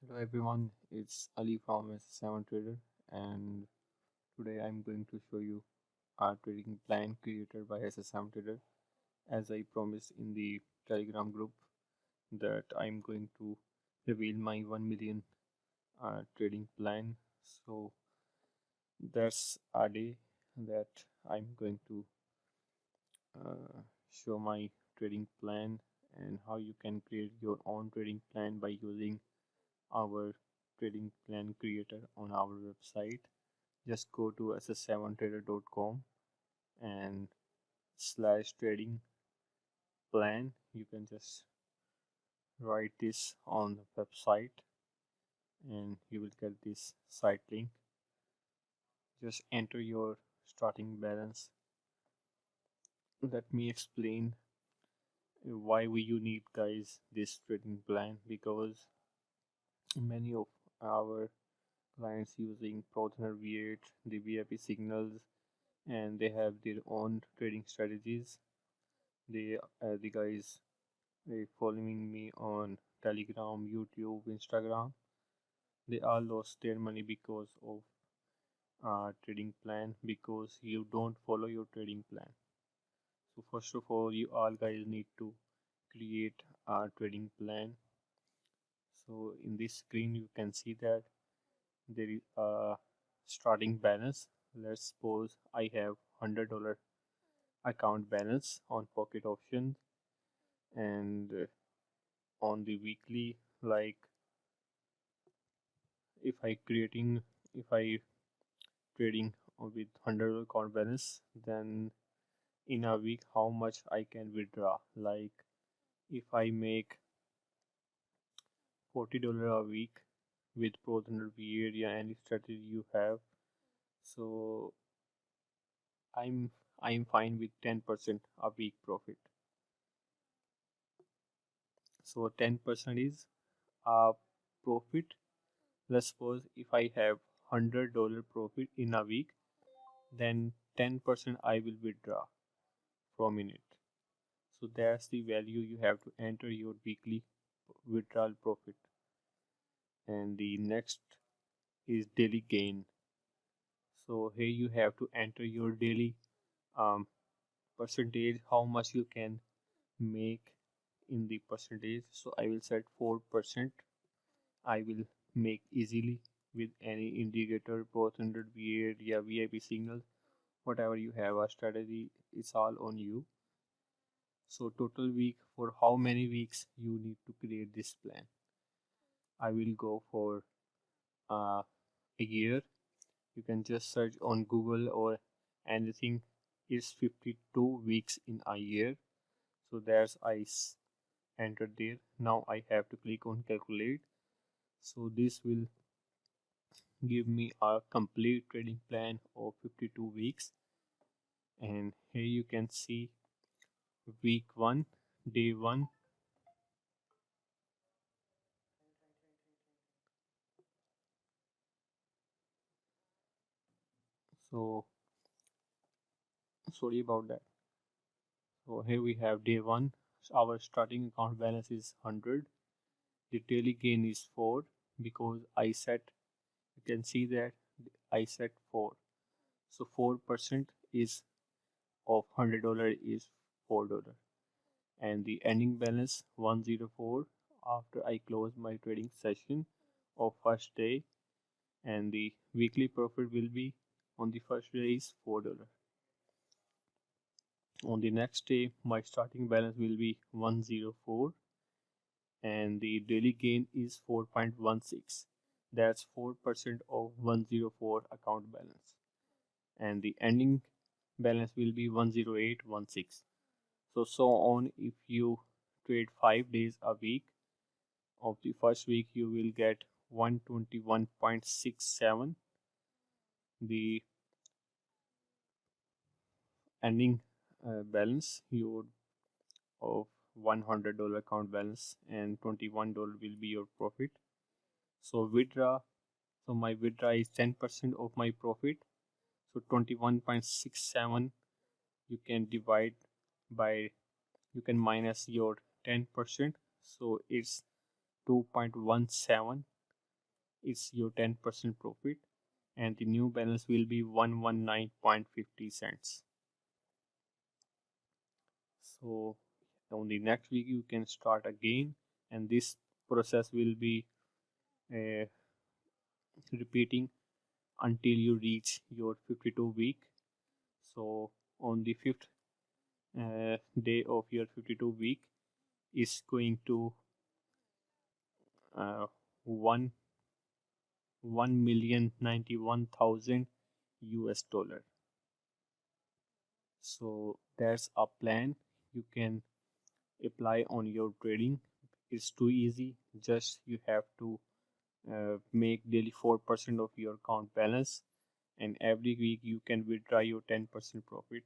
Hello everyone, it's Ali from SS7TRADER, and today I'm going to show you our trading plan creator by SS7TRADER. As I promised in the Telegram group that I'm going to reveal my 1 million trading plan. So that's a day that I'm going to show my trading plan and how you can create your own trading plan by using our trading plan creator on our website. Just go to ss7trader.com and slash trading plan. You can just write this on the website and you will get this site link. Just enter your starting balance. Let me explain why you need guys this trading plan, because many of our clients using Prothener V8, the VIP signals, and they have their own trading strategies. The guys following me on Telegram, YouTube, Instagram, they all lost their money because of trading plan, because you don't follow your trading plan. So first of all, you all guys need to create a trading plan. So in this screen you can see that there is a starting balance. Let's suppose I have $100 account balance on pocket options, and on the weekly, like if I trading with $100 account balance, then in a week how much I can withdraw. Like if I make $40 a week with Pro area, any strategy you have, so I'm I'm fine with 10% a week profit. So 10% is a profit. Let's suppose if I have $100 profit in a week, then 10% I will withdraw from in it. So that's the value you have to enter your weekly withdrawal profit. And the next is daily gain. So here you have to enter your daily percentage, how much you can make in the percentage. So I will set 4%. I will make easily with any indicator, both 100 V8, yeah, VIP signal, whatever you have a strategy, it's all on you. So total week, for how many weeks you need to create this plan. I will go for a year. You can just search on Google or anything. It's 52 weeks in a year. So there's I entered there. Now I have to click on calculate. So this will give me a complete trading plan of 52 weeks. And here you can see week 1, day 1. So sorry about that. So here we have day 1. Our starting account balance is 100. The daily gain is 4, because I set, you can see that I set 4. So 4% is of $100 is $4, and the ending balance 104 after I close my trading session of first day, and the weekly profit will be on the first day is $4. On the next day my starting balance will be 104 and the daily gain is 4.16. That's 4% of 104 account balance, and the ending balance will be 10816. So on. If you trade 5 days a week, of the first week you will get 121.67. The ending balance you would of $100 account balance, and $21 will be your profit. So withdraw, so my withdraw is 10% of my profit. So 21.67 you can divide by, you can minus your 10%, so it's 2.17. is your 10% profit, and the new balance will be 119.50 cents. So on the next week you can start again, and this process will be uh, repeating until you reach your 52 week. So on the fifth day of your 52 week is going to uh, 1,191,000 US dollar. So that's a plan you can apply on your trading. It's too easy. Just you have to make daily 4% of your account balance, and every week you can withdraw your 10% profit.